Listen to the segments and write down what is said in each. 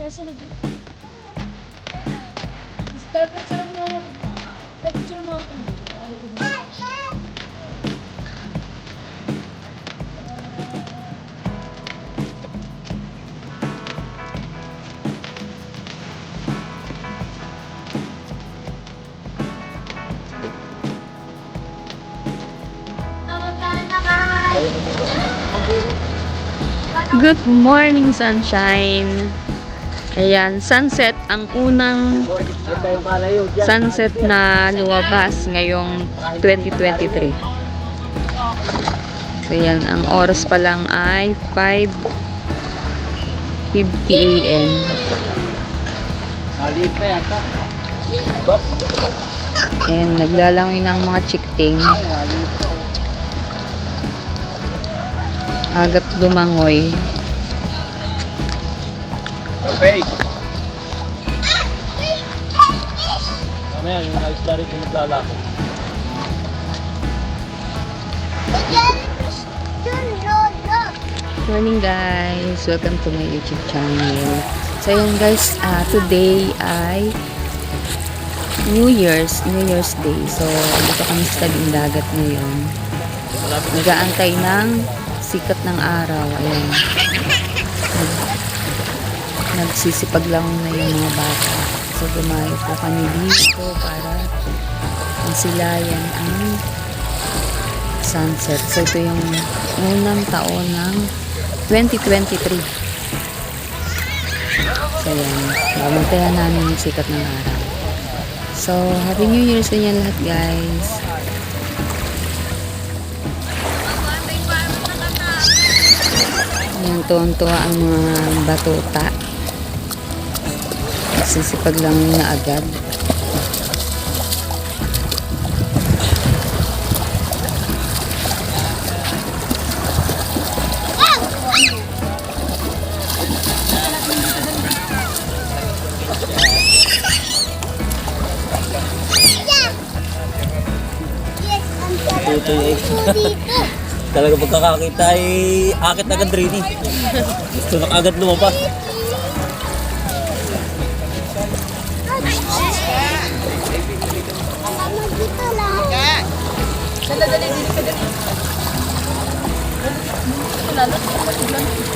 Nasa na dito. Start na sa mga picture mo. Good morning, sunshine. Ayan, sunset. Ang unang sunset na lumabas ngayong 2023. So, ayan, ang oras pa lang ay 5:50 AM. Ayan, naglalangoy ng mga chikting. Agat lumangoy. Okay. Mamaya yung isla rin yung naglalako. Morning guys! Welcome to my YouTube channel. So yun guys, today ay New Year's Day. So dito kami sa tabing dagat ngayon. Nag-aantay ng sikat ng araw. Ayan. Nagsisipag lang na yung mga bata. So dumayo po kami dito para masilayan ang sunset. So ito yung unang taon ng 2023. So yan. Babantayan namin yung sikat ng araw. So Happy New Year sa inyo lahat guys. Ayan, tuwang-tuwa ang mga batuta. Nagsisipag lang na agad. Talaga pagkakakita ay akit agad rin eh. Gusto na agad lumabas.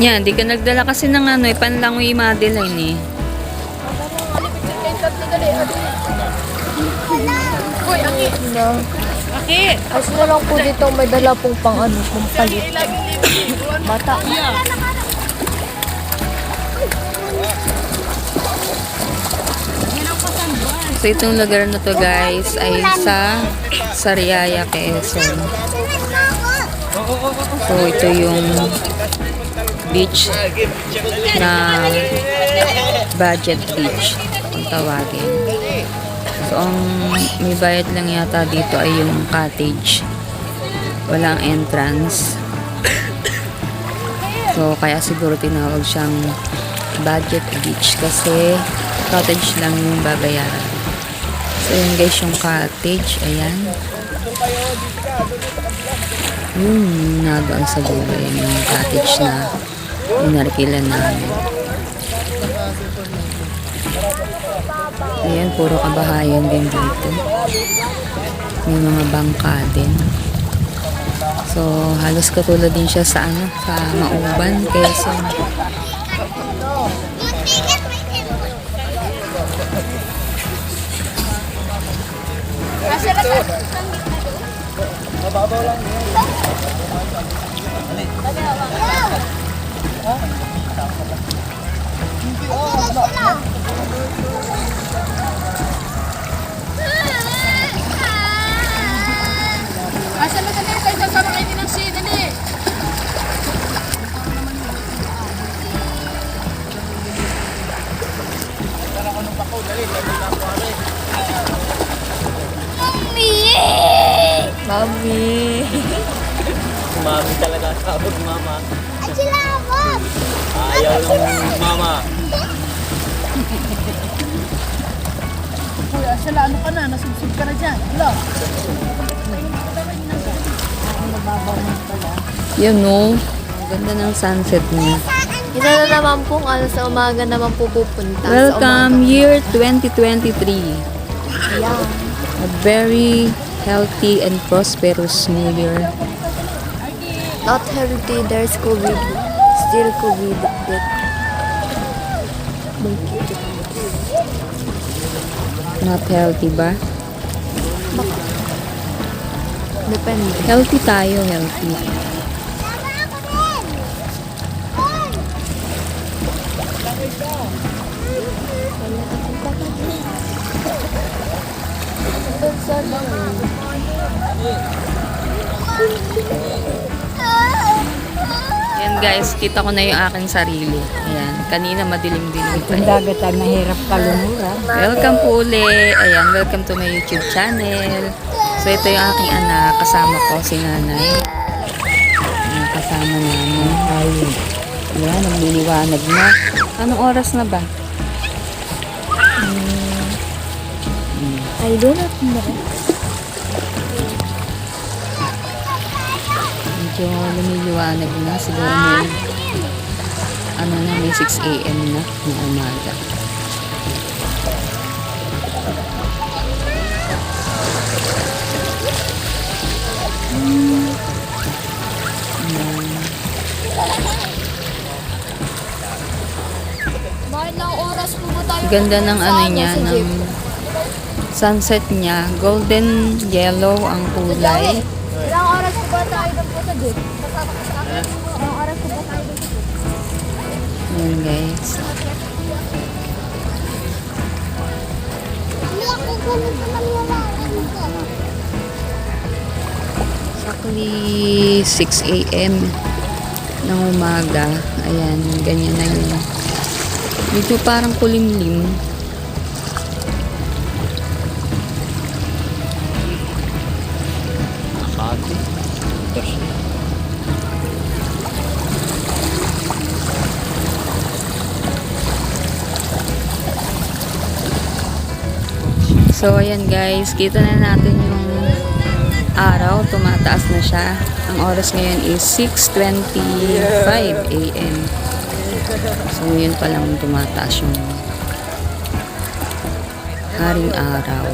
Yan, di ka nagdala kasi ng ano, panlangoy Madeline eh. Uy, aki. Aki. As na lang po dito may dala pong pang ano, pang palit. Bata. So itong lugar na to guys ay sa Sariaya, Quezon. So ito yung beach na budget beach kung tawagin. So ang may bayad lang yata dito ay yung cottage. Walang entrance. So kaya siguro tinawag siyang budget beach kasi cottage lang yung babayaran. So yun guys yung cottage. Ayan. Yung nadoon sa dulo. Ayan yung cottage na inarkilan namin. Ayan, puro kabahayan din dito. May mga bangka din. So halos katulad din siya sa ano, sa Mauban, Quezon. Mababaw lang yan. Asa na dali tayo sa sama kayo ng sin dali. Mami. Mami talaga sabog mama. Silabot. Ayaw ng mama. Kuya, sila ano ka na, nasubsub ka na dyan. Hello. Yun no. Ang ganda ng sunset niya. Isa na naman pong sa umaga naman po pupunta. Welcome year 2023. Yeah. A very healthy and prosperous new year. Not healthy, there's COVID. Still COVID. Not healthy ba? Depende. Healthy tayo, healthy. Yan guys, kita ko na yung aking sarili. Ayan, kanina madilim-dilim pa. Yung dagat ay mahirap kalumuran. Welcome po uli. Ayan, welcome to my YouTube channel. So ito yung aking anak, kasama ko si nanay. Ayan, kasama namin. Ayun. Ayan, nagliliwanag na. Anong oras na ba? I do not know. Medyo lumiliwanag na. Siguro may, may 6 a.m. na ng umaga. Bakit lang oras po ba tayo? Ganda ng niya, ng sunset niya. Golden yellow ang kulay. Ilang oras po ba tayo doon po sa jeep? Ilang oras po ba tayo doon sa jeep? Ayan guys. Exactly 6 a.m. ng umaga. Ayan, ganyan na yun. Medyo parang kulimlim. So, ayan guys, kita na natin yung araw, tumataas na siya. Ang oras ngayon is 6:25 a.m. So, yun pa lang tumataas yung haring araw.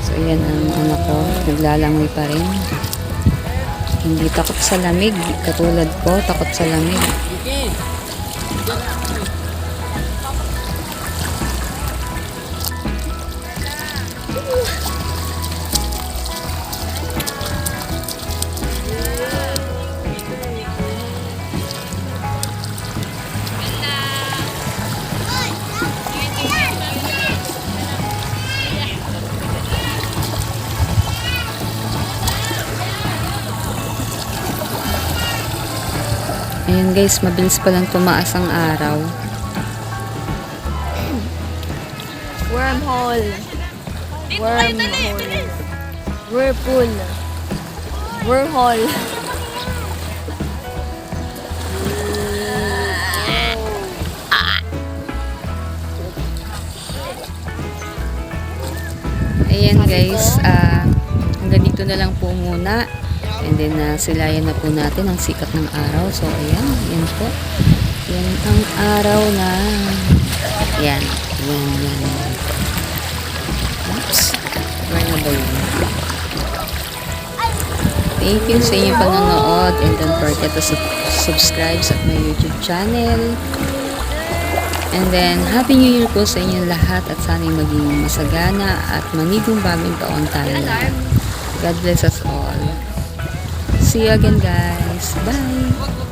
So, ayan ang anak ko, naglalangoy pa rin. Hindi takot sa lamig, katulad ko, takot sa lamig. Ayan guys, mabilis pa lang tumaas ang araw. Wormhole. Wormhole. Whirlpool. Wormhole. Ayan guys, hanggang dito na lang po muna. And then, silayan na po natin ang sikat ng araw. So, ayan. Yan po. Yan ang araw na... Yan. Yan. Oops. Where na ba yun? Thank you sa inyong panonood. And don't forget to subscribe sa my YouTube channel. And then, Happy New Year po sa inyong lahat. At sana'y maging masagana at manigong bagong taon tayo lahat. God bless us all. See you again guys. Bye!